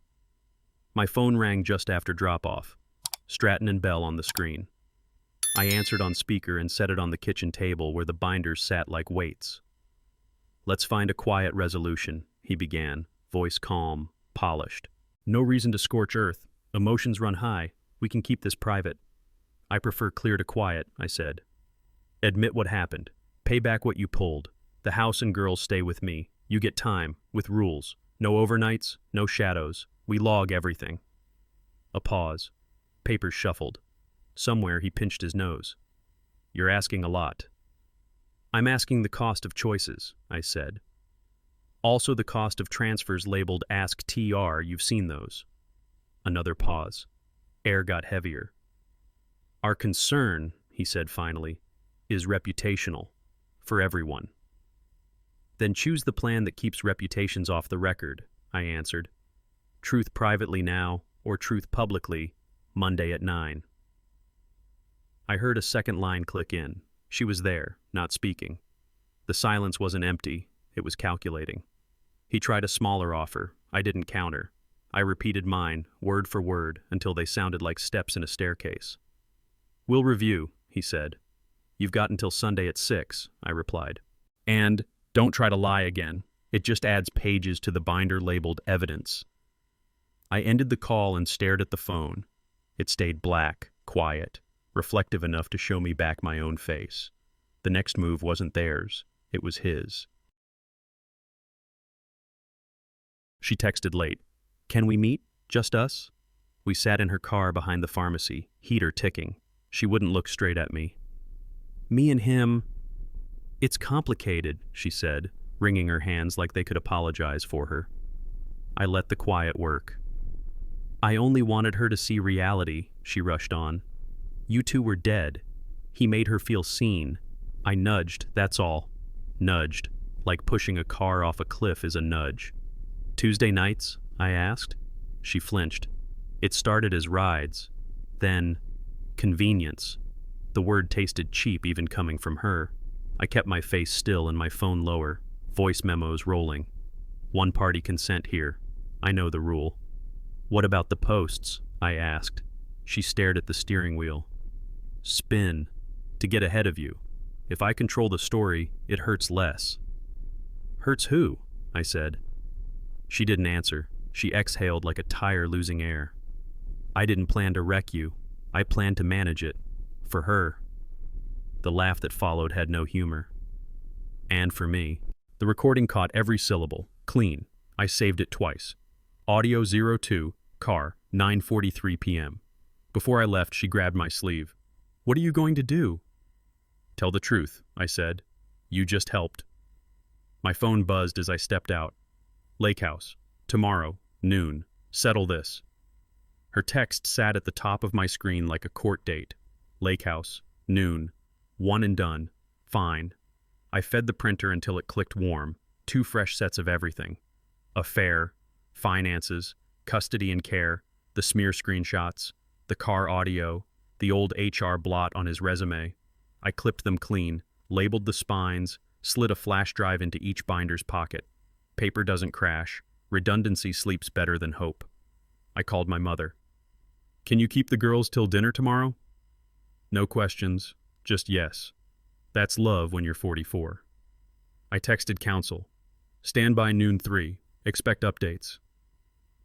My phone rang just after drop-off. Stratton and Bell on the screen. I answered on speaker and set it on the kitchen table where the binders sat like weights. "Let's find a quiet resolution," he began, voice calm, polished. "No reason to scorch earth. Emotions run high. We can keep this private." "I prefer clear to quiet," I said. "Admit what happened. Pay back what you pulled. The house and girls stay with me. You get time, with rules. No overnights, no shadows. We log everything." A pause. Papers shuffled. Somewhere he pinched his nose. "You're asking a lot." "I'm asking the cost of choices," I said. "Also the cost of transfers labeled Ask TR, you've seen those." Another pause. Air got heavier. "Our concern," he said finally, "is reputational. For everyone." "Then choose the plan that keeps reputations off the record," I answered. "Truth privately now, or truth publicly, Monday at 9. I heard a second line click in. She was there, not speaking. The silence wasn't empty, it was calculating. He tried a smaller offer. I didn't counter. I repeated mine, word for word, until they sounded like steps in a staircase. "We'll review," he said. "You've got until Sunday at 6, I replied. "And don't try to lie again. It just adds pages to the binder labeled evidence." I ended the call and stared at the phone. It stayed black, quiet, reflective enough to show me back my own face. The next move wasn't theirs, it was his. She texted late. "Can we meet? Just us?" We sat in her car behind the pharmacy, heater ticking. She wouldn't look straight at me. "Me and him..." "It's complicated," she said, wringing her hands like they could apologize for her. I let the quiet work. "I only wanted her to see reality," she rushed on. "You two were dead. He made her feel seen. I nudged, that's all. Nudged, like pushing a car off a cliff is a nudge." "Tuesday nights?" I asked. She flinched. "It started as rides. Then, convenience." The word tasted cheap even coming from her. I kept my face still and my phone lower, voice memos rolling. "One-party consent here. I know the rule." "What about the posts?" I asked. She stared at the steering wheel. "Spin. To get ahead of you. If I control the story, it hurts less." "Hurts who?" I said. She didn't answer. She exhaled like a tire losing air. "I didn't plan to wreck you. I planned to manage it. For her." The laugh that followed had no humor. "And for me." The recording caught every syllable. Clean. I saved it twice. Audio 02, car, 9:43 p.m. Before I left, she grabbed my sleeve. "What are you going to do?" "Tell the truth," I said. "You just helped." My phone buzzed as I stepped out. "Lake House. Tomorrow, noon. Settle this." Her text sat at the top of my screen like a court date. Lake House. Noon. One and done. Fine. I fed the printer until it clicked warm. 2 fresh sets of everything. Affair, finances, custody and care, the smear screenshots, the car audio, the old HR blot on his resume. I clipped them clean, labeled the spines, slid a flash drive into each binder's pocket. Paper doesn't crash. Redundancy sleeps better than hope. I called my mother. "Can you keep the girls till dinner tomorrow?" No questions, just yes. That's love when you're 44. I texted counsel. "Stand by noon 3. Expect updates."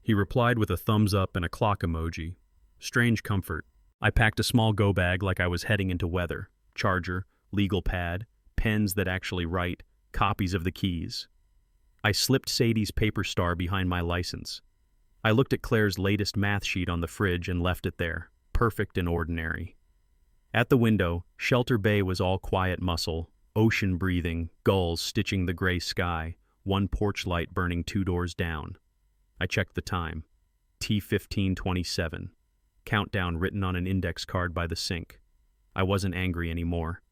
He replied with a thumbs up and a clock emoji. Strange comfort. I packed a small go bag like I was heading into weather. Charger, legal pad, pens that actually write, copies of the keys. I slipped Sadie's paper star behind my license. I looked at Claire's latest math sheet on the fridge and left it there, perfect and ordinary. At the window, Shelter Bay was all quiet muscle, ocean breathing, gulls stitching the gray sky, one porch light burning 2 doors down. I checked the time. T:15:27. Countdown written on an index card by the sink. I wasn't angry anymore.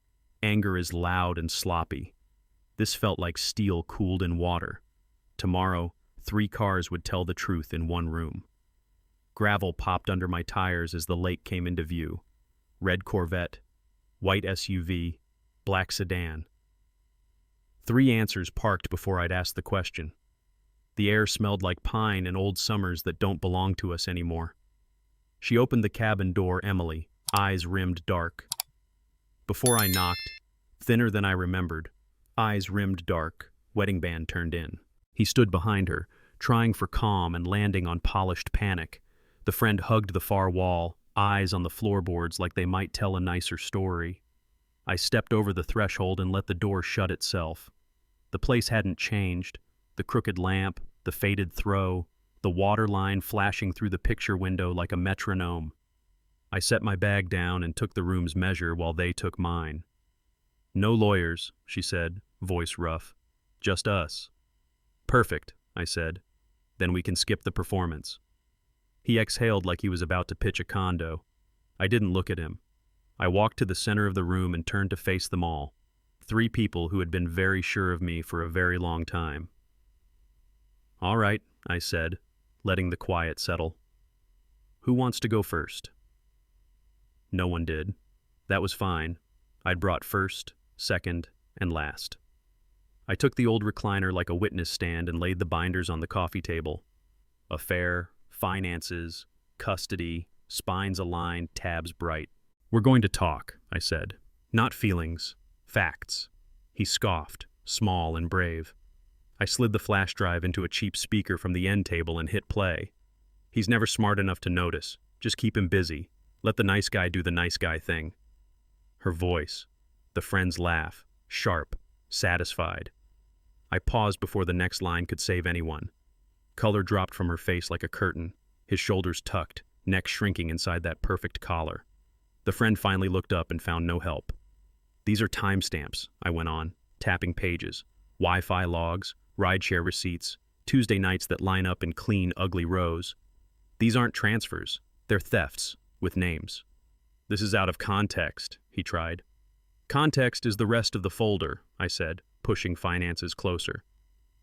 Anger is loud and sloppy. This felt like steel cooled in water. Tomorrow, 3 cars would tell the truth in one room. Gravel popped under my tires as the lake came into view. Red Corvette, white SUV, black sedan. 3 answers parked before I'd asked the question. The air smelled like pine and old summers that don't belong to us anymore. She opened the cabin door, Emily, eyes rimmed dark. Before I knocked, thinner than I remembered, eyes rimmed dark, wedding band turned in. He stood behind her, trying for calm and landing on polished panic. The friend hugged the far wall, eyes on the floorboards like they might tell a nicer story. I stepped over the threshold and let the door shut itself. The place hadn't changed. The crooked lamp, the faded throw, the water line flashing through the picture window like a metronome. I set my bag down and took the room's measure while they took mine. "No lawyers," she said, voice rough. "Just us." "Perfect," I said. "Then we can skip the performance." He exhaled like he was about to pitch a condo. I didn't look at him. I walked to the center of the room and turned to face them all. 3 people who had been very sure of me for a very long time. "All right," I said, letting the quiet settle. "Who wants to go first?" No one did. That was fine. I'd brought first, second, and last. I took the old recliner like a witness stand and laid the binders on the coffee table. Affair, finances, custody, spines aligned, tabs bright. "We're going to talk," I said. "Not feelings, facts." He scoffed, small and brave. I slid the flash drive into a cheap speaker from the end table and hit play. He's never smart enough to notice. Just keep him busy. Let the nice guy do the nice guy thing. Her voice, the friend's laugh, sharp, satisfied. I paused before the next line could save anyone. Color dropped from her face like a curtain, his shoulders tucked, neck shrinking inside that perfect collar. The friend finally looked up and found no help. "These are timestamps," I went on, tapping pages. "Wi-Fi logs, rideshare receipts, Tuesday nights that line up in clean, ugly rows. These aren't transfers, they're thefts, with names." "This is out of context," he tried. "Context is the rest of the folder," I said, pushing finances closer.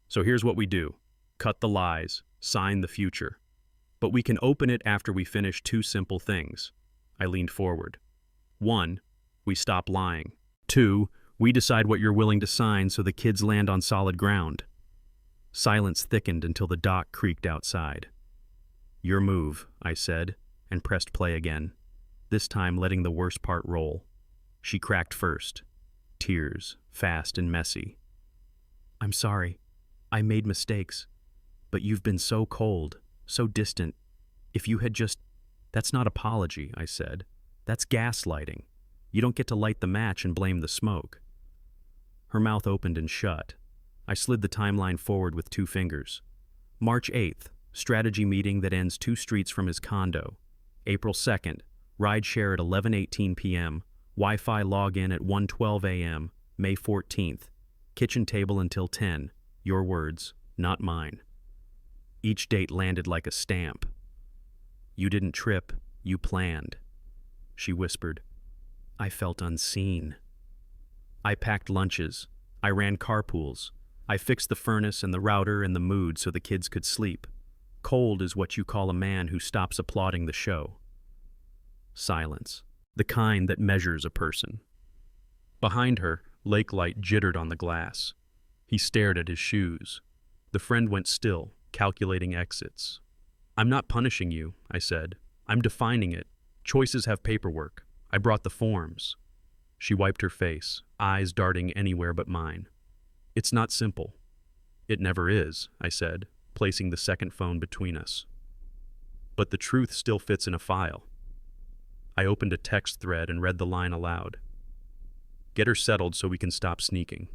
"So here's what we do. Cut the lies, sign the future. But we can open it after we finish 2 simple things." I leaned forward. 1, we stop lying. 2, we decide what you're willing to sign so the kids land on solid ground. Silence thickened until the dock creaked outside. "Your move," I said, and pressed play again, this time letting the worst part roll. She cracked first. Tears, fast and messy. "I'm sorry. I made mistakes. But you've been so cold, so distant. If you had just—" "That's not apology," I said. "That's gaslighting. You don't get to light the match and blame the smoke." Her mouth opened and shut. I slid the timeline forward with 2 fingers. March 8th, strategy meeting that ends 2 streets from his condo. April 2nd, rideshare at 11:18 p.m., Wi-Fi login at 1:12 a.m., May 14th, kitchen table until 10, your words, not mine. Each date landed like a stamp. "You didn't trip, you planned," she whispered. I felt unseen. I packed lunches. I ran carpools. I fixed the furnace and the router and the mood so the kids could sleep. Cold is what you call a man who stops applauding the show. Silence. The kind that measures a person. Behind her, lake light jittered on the glass. He stared at his shoes. The friend went still, calculating exits. "I'm not punishing you," I said. "I'm defining it. Choices have paperwork. I brought the forms." She wiped her face, eyes darting anywhere but mine. "It's not simple." "It never is," I said, placing the second phone between us. "But the truth still fits in a file." I opened a text thread and read the line aloud. "Get her settled so we can stop sneaking."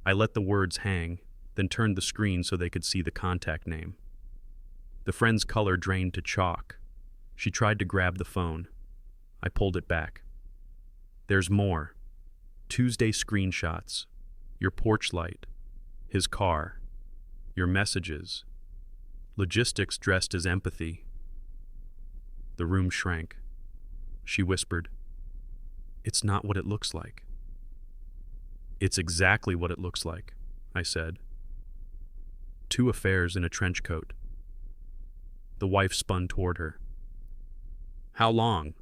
I let the words hang, then turned the screen so they could see the contact name. The friend's color drained to chalk. She tried to grab the phone. I pulled it back. "There's more. Tuesday screenshots. Your porch light. His car. Your messages. Logistics dressed as empathy." The room shrank. She whispered, "It's not what it looks like." "It's exactly what it looks like," I said. 2 affairs in a trench coat. The wife spun toward her. "How long?"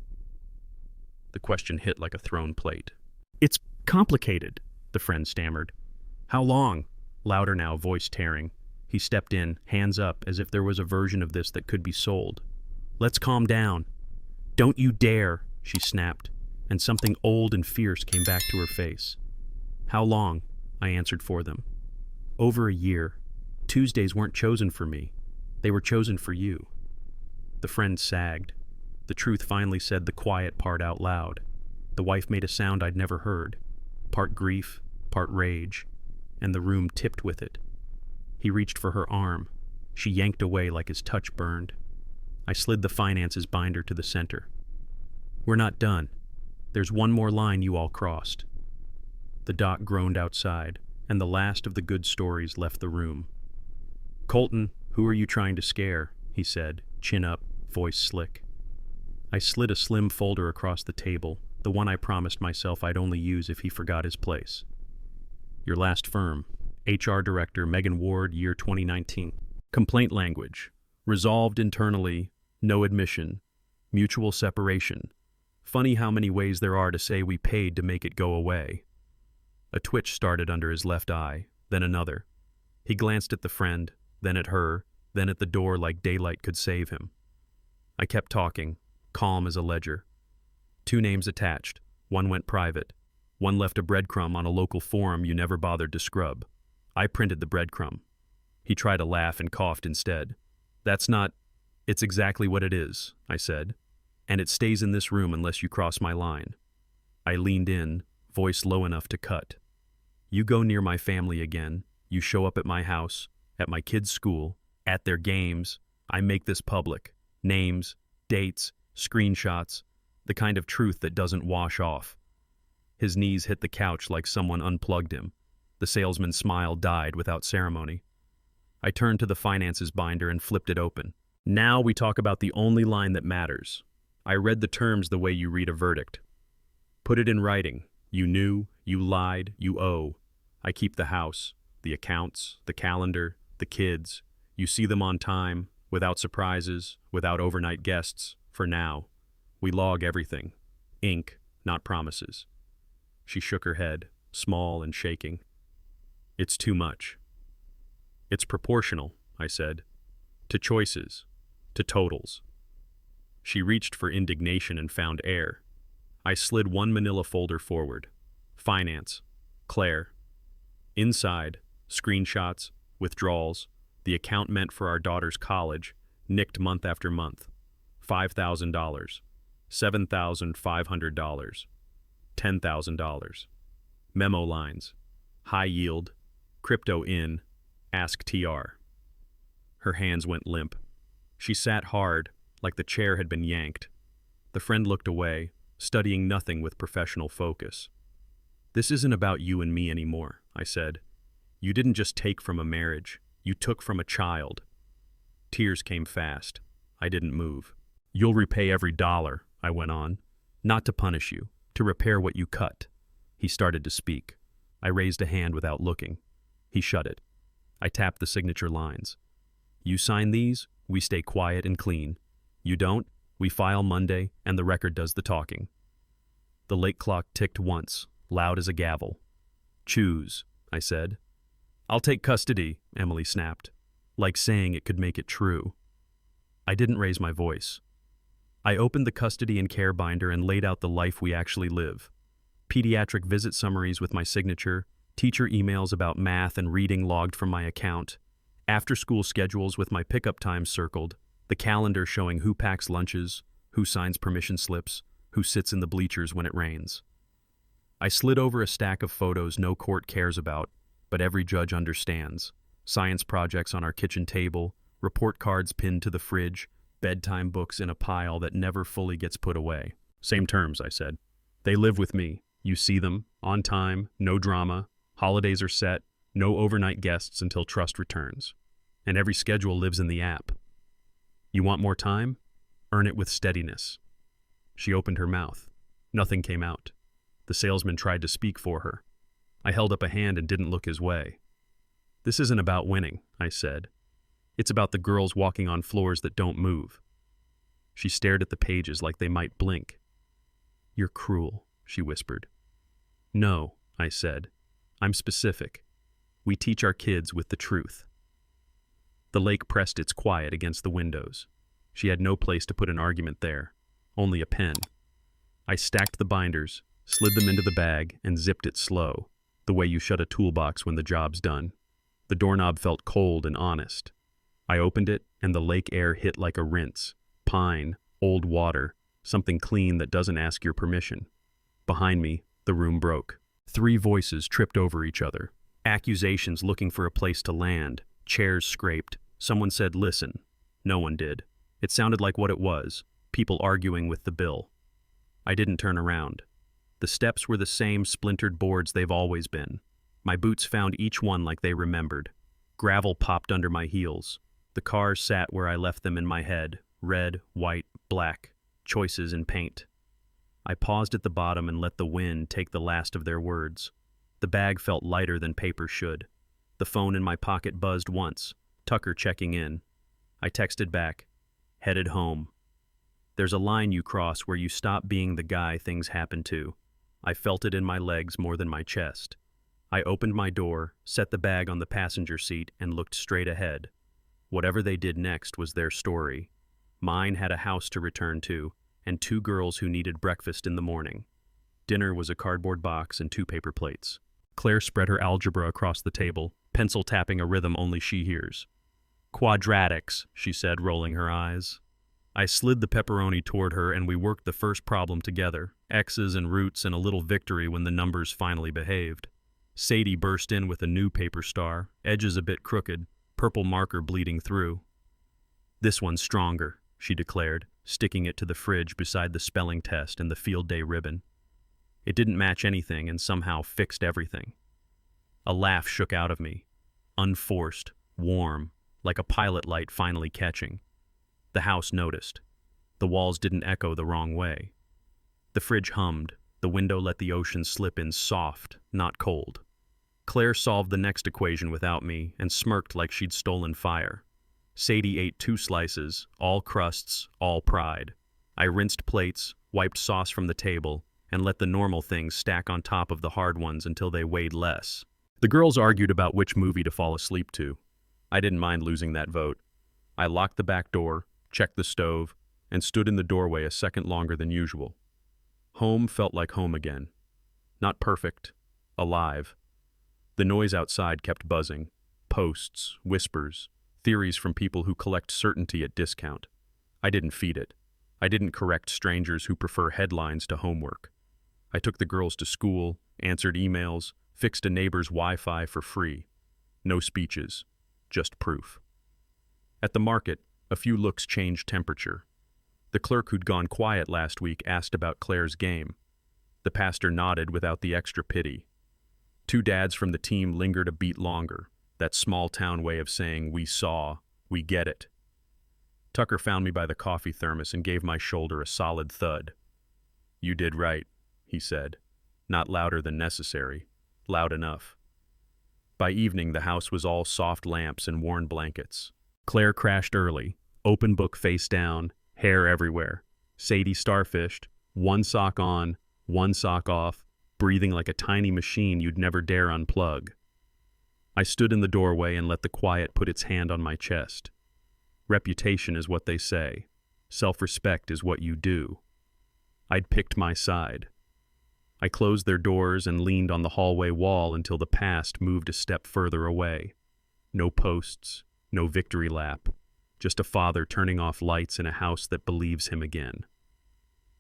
The question hit like a thrown plate. "It's complicated," the friend stammered. "How long?" Louder now, voice tearing. He stepped in, hands up, as if there was a version of this that could be sold. "Let's calm down." "Don't you dare," she snapped, and something old and fierce came back to her face. "How long?" I answered for them. "Over a year. Tuesdays weren't chosen for me. They were chosen for you." The friend sagged. The truth finally said the quiet part out loud. The wife made a sound I'd never heard. Part grief, part rage, and the room tipped with it. He reached for her arm. She yanked away like his touch burned. I slid the finances binder to the center. "We're not done. There's one more line you all crossed." The doc groaned outside, and the last of the good stories left the room. "Colton, who are you trying to scare?" he said, chin up, voice slick. I slid a slim folder across the table, the one I promised myself I'd only use if he forgot his place. "Your last firm, HR Director Megan Ward, year 2019. Complaint language. Resolved internally, no admission, mutual separation. Funny how many ways there are to say we paid to make it go away." A twitch started under his left eye, then another. He glanced at the friend, then at her, then at the door like daylight could save him. I kept talking, calm as a ledger. 2 names attached. One went private. One left a breadcrumb on a local forum you never bothered to scrub. I printed the breadcrumb. He tried to laugh and coughed instead. "That's not... It's exactly what it is," I said. "And it stays in this room unless you cross my line." I leaned in, voice low enough to cut. "You go near my family again, you show up at my house, at my kids' school, at their games, I make this public. Names, dates, screenshots, the kind of truth that doesn't wash off." His knees hit the couch like someone unplugged him. The salesman's smile died without ceremony. I turned to the finances binder and flipped it open. "Now we talk about the only line that matters. I read the terms the way you read a verdict. Put it in writing. You knew, you lied, you owe. I keep the house, the accounts, the calendar, the kids. You see them on time, without surprises, without overnight guests, for now. We log everything. Ink, not promises." She shook her head, small and shaking. "It's too much." "It's proportional," I said. "To choices, to totals." She reached for indignation and found air. I slid one manila folder forward. Finance, Claire. Inside, screenshots, withdrawals, the account meant for our daughter's college, nicked month after month. $5,000, $7,500, $10,000. Memo lines, high yield, crypto in, ask TR. Her hands went limp. She sat hard, like the chair had been yanked. The friend looked away, studying nothing with professional focus. "This isn't about you and me anymore," I said. "You didn't just take from a marriage. You took from a child." Tears came fast. I didn't move. "You'll repay every dollar," I went on. "Not to punish you, to repair what you cut." He started to speak. I raised a hand without looking. He shut it. I tapped the signature lines. "You sign these, we stay quiet and clean. You don't, we file Monday, and the record does the talking." The late clock ticked once, loud as a gavel. "Choose," I said. "I'll take custody," Emily snapped, like saying it could make it true. I didn't raise my voice. I opened the custody and care binder and laid out the life we actually live. Pediatric visit summaries with my signature, teacher emails about math and reading logged from my account, after-school schedules with my pickup times circled, the calendar showing who packs lunches, who signs permission slips, who sits in the bleachers when it rains. I slid over a stack of photos no court cares about, but every judge understands. Science projects on our kitchen table, report cards pinned to the fridge, bedtime books in a pile that never fully gets put away. "Same terms," I said. "They live with me. You see them, on time, no drama, holidays are set, no overnight guests until trust returns. And every schedule lives in the app. You want more time? Earn it with steadiness." She opened her mouth. Nothing came out. The salesman tried to speak for her. I held up a hand and didn't look his way. "This isn't about winning," I said. "It's about the girls walking on floors that don't move." She stared at the pages like they might blink. "You're cruel," she whispered. "No," I said. "I'm specific. We teach our kids with the truth." The lake pressed its quiet against the windows. She had no place to put an argument there, only a pen. I stacked the binders, slid them into the bag, and zipped it slow, the way you shut a toolbox when the job's done. The doorknob felt cold and honest. I opened it, and the lake air hit like a rinse. Pine, old water, something clean that doesn't ask your permission. Behind me, the room broke. 3 voices tripped over each other. Accusations looking for a place to land. Chairs scraped. Someone said, "Listen." No one did. It sounded like what it was, people arguing with the bill. I didn't turn around. The steps were the same splintered boards they've always been. My boots found each one like they remembered. Gravel popped under my heels. The cars sat where I left them in my head, red, white, black, choices in paint. I paused at the bottom and let the wind take the last of their words. The bag felt lighter than paper should. The phone in my pocket buzzed once, Tucker checking in. I texted back, "Headed home." There's a line you cross where you stop being the guy things happen to. I felt it in my legs more than my chest. I opened my door, set the bag on the passenger seat, and looked straight ahead. Whatever they did next was their story. Mine had a house to return to, and 2 girls who needed breakfast in the morning. Dinner was a cardboard box and 2 paper plates. Claire spread her algebra across the table, pencil tapping a rhythm only she hears. "Quadratics," she said, rolling her eyes. I slid the pepperoni toward her and we worked the first problem together, X's and roots and a little victory when the numbers finally behaved. Sadie burst in with a new paper star, edges a bit crooked, purple marker bleeding through. "This one's stronger," she declared, sticking it to the fridge beside the spelling test and the field day ribbon. It didn't match anything and somehow fixed everything. A laugh shook out of me, unforced, warm, like a pilot light finally catching. The house noticed. The walls didn't echo the wrong way. The fridge hummed. The window let the ocean slip in soft, not cold. Claire solved the next equation without me and smirked like she'd stolen fire. Sadie ate 2 slices, all crusts, all pride. I rinsed plates, wiped sauce from the table, and let the normal things stack on top of the hard ones until they weighed less. The girls argued about which movie to fall asleep to. I didn't mind losing that vote. I locked the back door, checked the stove, and stood in the doorway a second longer than usual. Home felt like home again. Not perfect, alive. The noise outside kept buzzing. Posts, whispers, theories from people who collect certainty at discount. I didn't feed it. I didn't correct strangers who prefer headlines to homework. I took the girls to school, answered emails, fixed a neighbor's Wi-Fi for free. No speeches, just proof. At the market, a few looks changed temperature. The clerk who'd gone quiet last week asked about Claire's game. The pastor nodded without the extra pity. 2 dads from the team lingered a beat longer, that small-town way of saying, "We saw, we get it." Tucker found me by the coffee thermos and gave my shoulder a solid thud. "You did right," he said. Not louder than necessary, loud enough. By evening, the house was all soft lamps and worn blankets. Claire crashed early, open book face down, hair everywhere. Sadie starfished, 1 sock on, 1 sock off, breathing like a tiny machine you'd never dare unplug. I stood in the doorway and let the quiet put its hand on my chest. Reputation is what they say. Self-respect is what you do. I'd picked my side. I closed their doors and leaned on the hallway wall until the past moved a step further away. No posts, no victory lap, just a father turning off lights in a house that believes him again.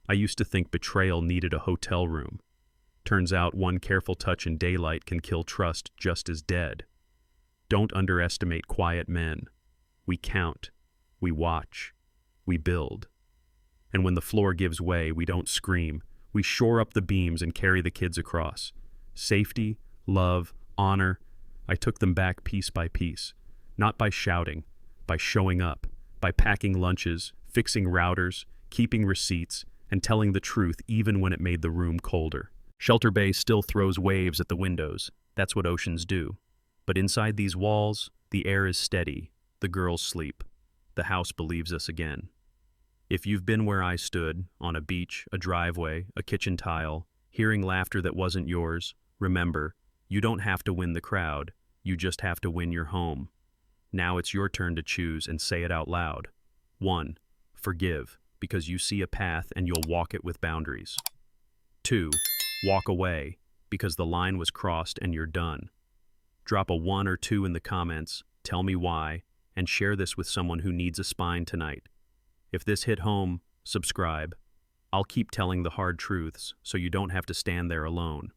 I used to think betrayal needed a hotel room. Turns out one careful touch in daylight can kill trust just as dead. Don't underestimate quiet men. We count, we watch, we build. And when the floor gives way, we don't scream. We shore up the beams and carry the kids across. Safety, love, honor. I took them back piece by piece. Not by shouting, by showing up, by packing lunches, fixing routers, keeping receipts, and telling the truth even when it made the room colder. Shelter Bay still throws waves at the windows. That's what oceans do. But inside these walls, the air is steady. The girls sleep. The house believes us again. If you've been where I stood, on a beach, a driveway, a kitchen tile, hearing laughter that wasn't yours, remember, you don't have to win the crowd. You just have to win your home. Now it's your turn to choose and say it out loud. 1. Forgive, because you see a path and you'll walk it with boundaries. 2. Walk away, because the line was crossed and you're done. Drop a 1 or 2 in the comments, tell me why, and share this with someone who needs a spine tonight. If this hit home, subscribe. I'll keep telling the hard truths so you don't have to stand there alone.